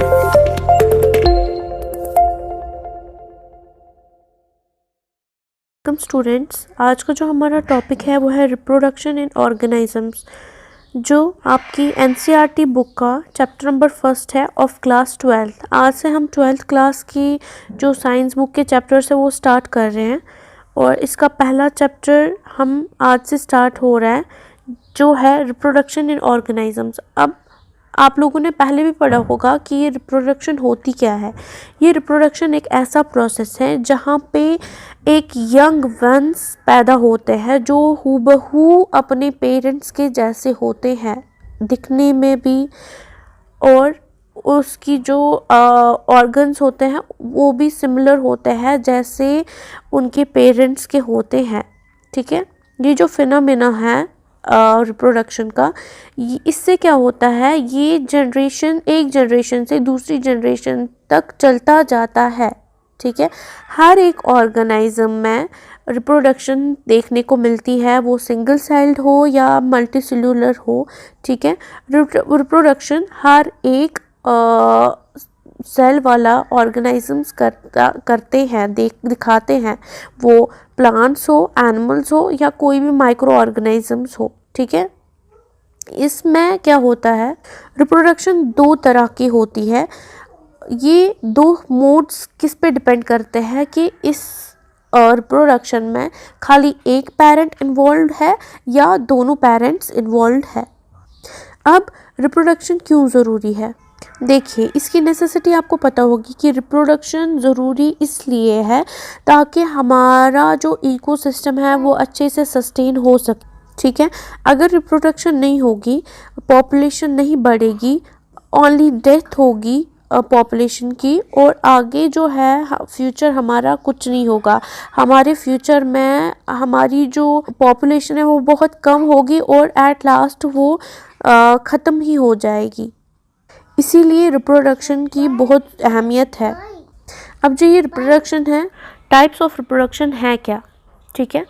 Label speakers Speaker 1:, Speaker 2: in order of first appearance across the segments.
Speaker 1: Welcome students, आज का जो हमारा टॉपिक है वो है रिप्रोडक्शन इन ऑर्गेनिजम्स, जो आपकी एनसीईआरटी बुक का चैप्टर नंबर फर्स्ट है ऑफ क्लास 12। आज से हम 12th क्लास की जो साइंस बुक के चैप्टर्स है वो स्टार्ट कर रहे हैं और इसका पहला चैप्टर हम आज से स्टार्ट हो रहा है जो है रिप्रोडक्शन इन ऑर्गेनिजम्स। अब आप लोगों ने पहले भी पढ़ा होगा कि ये रिप्रोडक्शन होती क्या है। ये रिप्रोडक्शन एक ऐसा प्रोसेस है जहाँ पे एक यंग वंस पैदा होते हैं जो हूबहू अपने पेरेंट्स के जैसे होते हैं दिखने में भी, और उसकी जो ऑर्गन्स होते हैं वो भी सिमिलर होते हैं जैसे उनके पेरेंट्स के होते हैं। ठीक है, ये जो फिनोमेना है रिप्रोडक्शन का, इससे क्या होता है, ये जनरेशन एक जनरेशन से दूसरी जनरेशन तक चलता जाता है। ठीक है, हर एक ऑर्गेनिज्म में रिप्रोडक्शन देखने को मिलती है, वो सिंगल सेल्ड हो या मल्टी सेल्यूलर हो। ठीक है, रिप्रोडक्शन हर एक सेल वाला ऑर्गेनिजम्स करते हैं, दिखाते हैं, वो प्लांट्स हो, एनिमल्स हो या कोई भी माइक्रो ऑर्गेनिजम्स हो। ठीक है, इसमें क्या होता है, रिप्रोडक्शन दो तरह की होती है। ये दो मोड्स किस पे डिपेंड करते हैं कि इस रिप्रोडक्शन में खाली एक पेरेंट इन्वॉल्व है या दोनों पेरेंट्स इन्वॉल्व है। अब रिप्रोडक्शन क्यों ज़रूरी है, देखिए इसकी नेसेसिटी आपको पता होगी कि रिप्रोडक्शन ज़रूरी इसलिए है ताकि हमारा जो इकोसिस्टम है वो अच्छे से सस्टेन हो सके। ठीक है, अगर रिप्रोडक्शन नहीं होगी, पॉपुलेशन नहीं बढ़ेगी, ओनली डेथ होगी पॉपुलेशन की, और आगे जो है फ्यूचर हमारा कुछ नहीं होगा। हमारे फ्यूचर में हमारी जो पॉपुलेशन है वो बहुत कम होगी और एट लास्ट वो ख़त्म ही हो जाएगी। इसीलिए रिप्रोडक्शन की बहुत अहमियत है। अब जो ये रिप्रोडक्शन है, टाइप्स ऑफ रिप्रोडक्शन है क्या। ठीक है,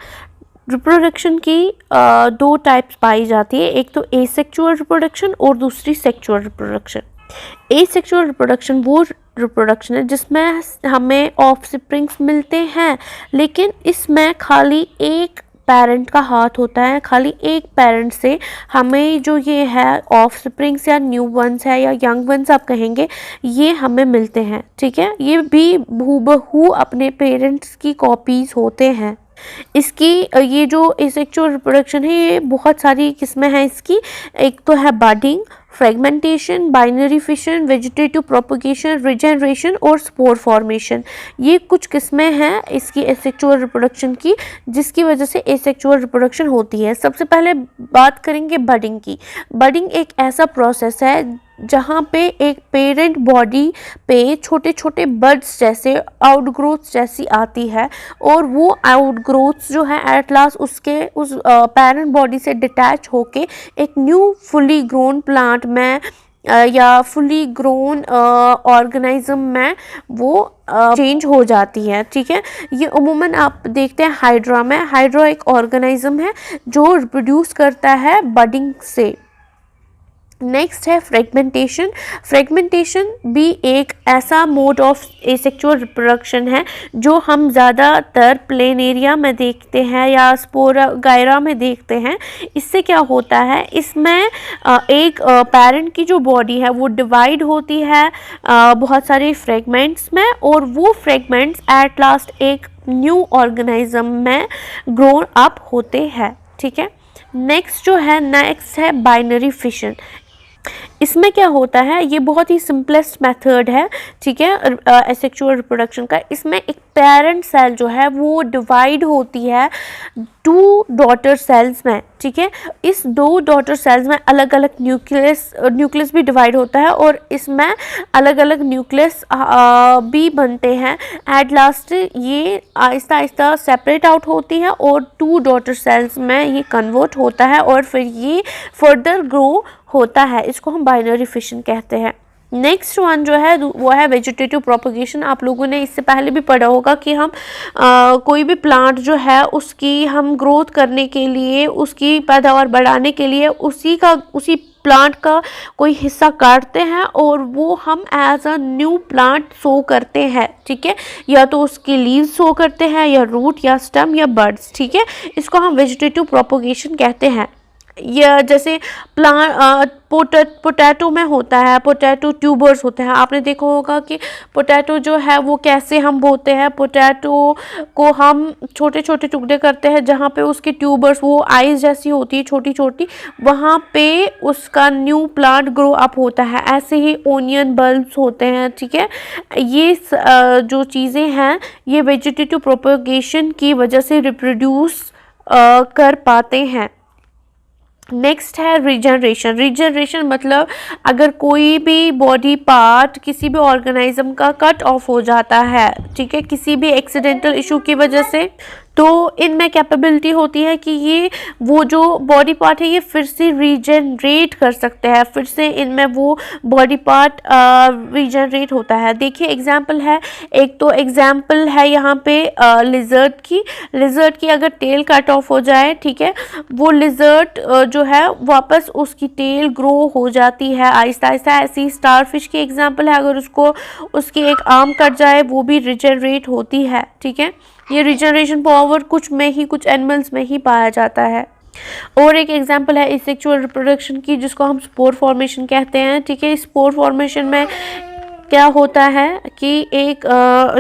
Speaker 1: रिप्रोडक्शन की दो टाइप्स पाई जाती है, एक तो एसेक्सुअल रिप्रोडक्शन और दूसरी सेक्सुअल रिप्रोडक्शन। एसेक्सुअल रिप्रोडक्शन वो रिप्रोडक्शन है जिसमें हमें ऑफस्प्रिंग्स मिलते हैं, लेकिन इसमें खाली एक पेरेंट का हाथ होता है, खाली एक पेरेंट से हमें जो ये है ऑफस्प्रिंग्स या न्यू वंस है या यंग वंस आप कहेंगे, ये हमें मिलते हैं। ठीक है, ये भी हूबहू अपने पेरेंट्स की कॉपीज़ होते हैं। इसकी ये जो एसेक्सुअल रिप्रोडक्शन है ये बहुत सारी किस्में हैं इसकी। एक तो है budding, fragmentation, binary fission, vegetative propagation, regeneration और स्पोर फॉर्मेशन। ये कुछ किस्में हैं इसकी एसेक्सुअल रिप्रोडक्शन की जिसकी वजह से एसेक्सुअल रिप्रोडक्शन होती है। सबसे पहले बात करेंगे बडिंग की। बडिंग एक ऐसा प्रोसेस है जहाँ पे एक पेरेंट बॉडी पे छोटे छोटे बड्स जैसे आउटग्रोथ्स जैसी आती है, और वो आउटग्रोथ्स जो है एट लास्ट उसके उस पेरेंट बॉडी से डिटैच होके एक न्यू फुली ग्रोन प्लांट में या फुली ग्रोन ऑर्गेनिज्म में वो चेंज हो जाती है। ठीक है, ये उमूमन आप देखते हैं हाइड्रा में। हाइड्रा एक ऑर्गेनिज्म है जो रिप्रोड्यूस करता है बडिंग से। नेक्स्ट है फ्रेगमेंटेशन। फ्रेगमेंटेशन भी एक ऐसा मोड ऑफ एसेक्सुअल रिप्रोडक्शन है जो हम ज़्यादातर प्लेन एरिया में देखते हैं या स्पोरागायरा में देखते हैं। इससे क्या होता है, इसमें एक पेरेंट की जो बॉडी है वो डिवाइड होती है बहुत सारे फ्रेगमेंट्स में, और वो फ्रेगमेंट्स एट लास्ट एक न्यू ऑर्गेनिज्म में ग्रो अप होते हैं। ठीक है, नेक्स्ट है बाइनरी फिशन। इसमें क्या होता है, ये बहुत ही सिंपलेस्ट मेथड है। ठीक है, एसेक्सुअल रिप्रोडक्शन का। इसमें एक पेरेंट सेल जो है वो डिवाइड होती है टू डॉटर सेल्स में। ठीक है, इस दो डॉटर सेल्स में अलग अलग न्यूक्लियस भी डिवाइड होता है और इसमें अलग अलग न्यूक्लियस भी बनते हैं। एट लास्ट ये आहिस्ता आहिस्ता सेपरेट आउट होती है और टू डॉटर सेल्स में ये कन्वर्ट होता है और फिर ये फर्दर ग्रो होता है। इसको हम बाइनरी फिशन कहते हैं। नेक्स्ट वन जो है वो है वेजिटेटिव प्रोपगेशन। आप लोगों ने इससे पहले भी पढ़ा होगा कि हम कोई भी प्लांट जो है उसकी हम ग्रोथ करने के लिए, उसकी पैदावार बढ़ाने के लिए उसी प्लांट का कोई हिस्सा काटते हैं और वो हम as a new plant show करते हैं, ठीक है, या तो उसकी लीव्स शो करते हैं या रूट या स्टेम या बड्स, ठीक है। इसको हम वेजिटेटिव प्रोपोगेशन कहते हैं। या जैसे पोटैटो में होता है, पोटैटो ट्यूबर्स होते हैं। आपने देखा होगा कि पोटैटो जो है वो कैसे हम बोते हैं, पोटैटो को हम छोटे छोटे टुकड़े करते हैं जहाँ पे उसके ट्यूबर्स वो आइज जैसी होती है छोटी छोटी, वहाँ पे उसका न्यू प्लांट ग्रो अप होता है। ऐसे ही ओनियन बल्ब्स होते हैं, ठीक है। ये जो चीज़ें हैं ये वेजिटेटिव प्रोपोगेशन की वजह से रिप्रोड्यूस कर पाते हैं। नेक्स्ट है रीजनरेशन। रीजनरेशन मतलब अगर कोई भी बॉडी पार्ट किसी भी ऑर्गेनिज्म का कट ऑफ हो जाता है, ठीक है, किसी भी एक्सीडेंटल इशू की वजह से, तो इनमें कैपेबिलिटी होती है कि ये वो जो बॉडी पार्ट है ये फिर से रीजनरेट कर सकते हैं, फिर से इनमें वो बॉडी पार्ट रीजनरेट होता है। देखिए एग्जांपल है, एक तो एग्जांपल है यहाँ पे लिजर्ट की अगर टेल कट ऑफ हो जाए, ठीक है, वो लिजर्ट जो है वापस उसकी टेल ग्रो हो जाती है आहिस्ता आहिस्ता। ऐसी स्टारफिश की एग्जांपल है, अगर उसकी एक आर्म कट जाए वो भी रीजनरेट होती है, ठीक है। ये रिजनरेशन पावर कुछ एनिमल्स में ही पाया जाता है। और एक एग्जांपल है एसेक्सुअल रिप्रोडक्शन की, जिसको हम स्पोर फॉर्मेशन कहते हैं, ठीक है। स्पोर फॉर्मेशन में क्या होता है कि एक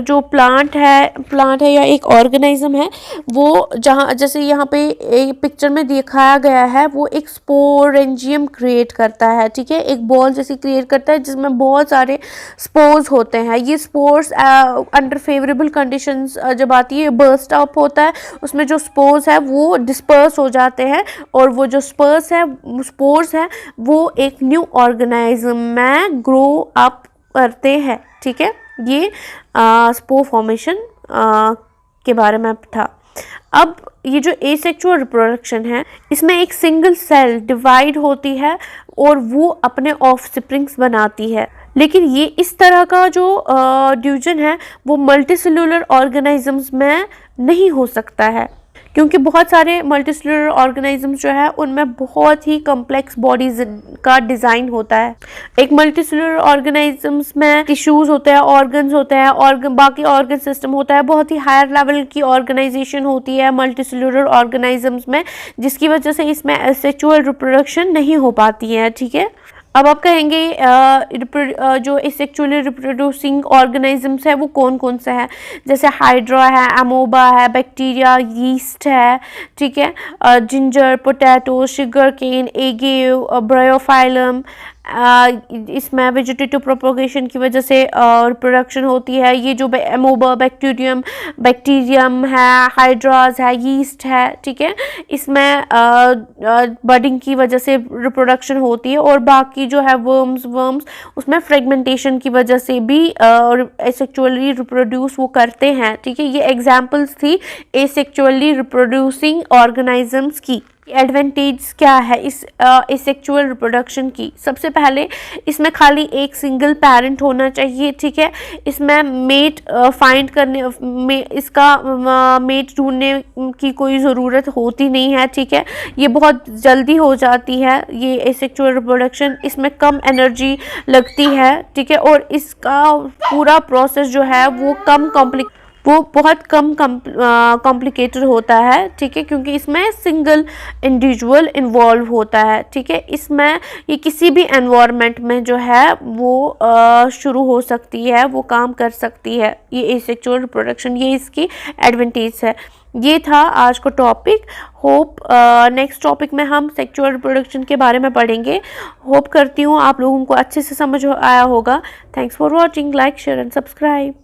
Speaker 1: जो प्लांट है या एक ऑर्गेनिज्म है, वो जहाँ जैसे यहाँ पे एक पिक्चर में दिखाया गया है, वो एक स्पोरेंजियम क्रिएट करता है, ठीक है, एक बॉल जैसी क्रिएट करता है जिसमें बहुत सारे स्पोर्स होते हैं। ये स्पोर्स अंडर फेवरेबल कंडीशंस जब आती है बर्स्ट अप होता है, उसमें जो स्पोर्स है वो डिस्पर्स हो जाते हैं और वो जो स्पोर्स है वो एक न्यू ऑर्गेनिज्म में ग्रो अप करते हैं, ठीक है। ये स्पोर फॉर्मेशन के बारे में था। अब ये जो एसेक्सुअल रिप्रोडक्शन है, इसमें एक सिंगल सेल डिवाइड होती है और वो अपने ऑफस्प्रिंग्स बनाती है। लेकिन ये इस तरह का जो डिवीजन है वो मल्टीसेलुलर ऑर्गेनिजम्स में नहीं हो सकता है, क्योंकि बहुत सारे मल्टीसेलुलर ऑर्गेनिजम्स जो है उनमें बहुत ही कॉम्प्लेक्स बॉडीज का डिज़ाइन होता है। एक मल्टीसेलुलर ऑर्गेनिजम्स में टिश्यूज़ होते हैं, ऑर्गन्स होते हैं, बाकी ऑर्गन सिस्टम होता है। बहुत ही हायर लेवल की ऑर्गेनाइजेशन होती है मल्टीसेलुलर ऑर्गेनिजम्स में, जिसकी वजह से इसमें एसेक्सुअल रिप्रोडक्शन नहीं हो पाती है, ठीक है। अब आप कहेंगे जो एसेक्सुअली रिप्रोड्यूसिंग ऑर्गेनिजम्स है वो कौन कौन से हैं, जैसे हाइड्रा है, अमोबा है, बैक्टीरिया, यीस्ट है, ठीक है, ginger, potato, sugar cane, agave, bryophyllum. इसमें वेजिटेटिव प्रोपोगेशन की वजह से रिप्रोडक्शन होती है। ये जो अमोबा, बैक्टीरियम है, हाइड्रास है, यीस्ट है, ठीक है, इसमें बडिंग की वजह से रिप्रोडक्शन होती है। और बाकी जो है वर्म्स उसमें फ्रेगमेंटेशन की वजह से भी एसेक्सुअली रिप्रोड्यूस वो करते हैं, ठीक है। ये एग्जांपल्स थी एसेक्सुअली रिप्रोड्यूसिंग ऑर्गेनिजम्स की। एडवांटेज क्या है इस एसेक्सुअल रिप्रोडक्शन की? सबसे पहले इसमें खाली एक सिंगल पेरेंट होना चाहिए, ठीक है। इसमें मेट फाइंड करने में मेट ढूंढने की कोई ज़रूरत होती नहीं है, ठीक है। ये बहुत जल्दी हो जाती है ये एसेक्सुअल रिप्रोडक्शन, इसमें कम एनर्जी लगती है, ठीक है। और इसका पूरा प्रोसेस जो है वो बहुत कम कॉम्प्लिकेटेड होता है, ठीक है, क्योंकि इसमें सिंगल इंडिविजुअल इन्वॉल्व होता है, ठीक है। इसमें ये किसी भी एनवायरनमेंट में जो है वो शुरू हो सकती है, वो काम कर सकती है, ये एसेक्सुअल रिप्रोडक्शन, ये इसकी एडवांटेज है। ये था आज का टॉपिक। होप नेक्स्ट टॉपिक में हम सेक्सुअल रिप्रोडक्शन के बारे में पढ़ेंगे। होप करती हूँ आप लोगों को अच्छे से समझ आया होगा। Thanks for watching, like, share and subscribe.